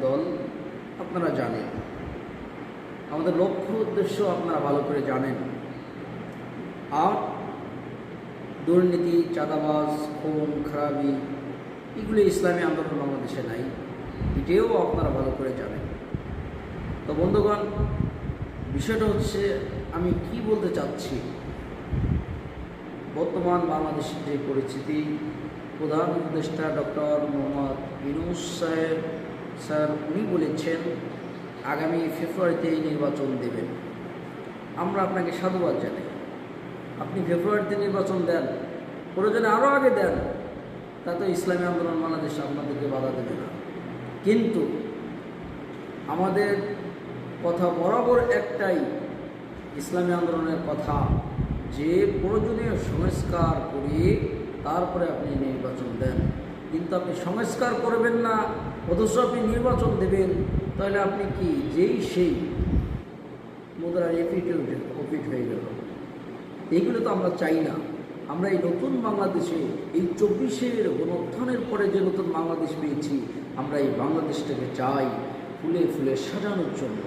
দল আপনারা জানেন, আমাদের লক্ষ্য উদ্দেশ্য আপনারা ভালো করে জানেন। আর দুর্নীতি, চাঁদাবাজ, খুন খারাপি এগুলি ইসলামী আন্দোলন বাংলাদেশে নাই, এটাও আপনারা ভালো করে জানেন। তো বন্ধুগণ, বিষয়টা হচ্ছে আমি কি বলতে চাচ্ছি, বর্তমান বাংলাদেশের যে পরিস্থিতি, প্রধান উপদেষ্টা ডক্টর মোহাম্মদ ইউনূস স্যার উনি বলেছেন আগামী ফেব্রুয়ারিতে নির্বাচন দেবেন। আমরা আপনাকে সাধুবাদ জানাই। আপনি ফেব্রুয়ারিতে নির্বাচন দেন, প্রয়োজনে আরও আগে দেন, তাতে ইসলামী আন্দোলন বাংলাদেশ আপনাদেরকে বাধা দেবে না। কিন্তু আমাদের কথা বরাবর একটাই, ইসলামী আন্দোলনের কথা, যে প্রয়োজনীয় সংস্কার করে তারপরে আপনি নির্বাচন দেন। কিন্তু আপনি সংস্কার করবেন না, অথচ আপনি নির্বাচন দেবেন, তাহলে আপনি কি যেই সেই মুদ্রার ওপিট হয়ে গেল। এইগুলো তো আমরা চাই না। আমরা এই নতুন বাংলাদেশে, এই 24-এর গণঅভ্যুত্থানের পরে যে নতুন বাংলাদেশ পেয়েছি, আমরা এই বাংলাদেশটাকে চাই ফুলে ফুলে সাজানোর জন্য।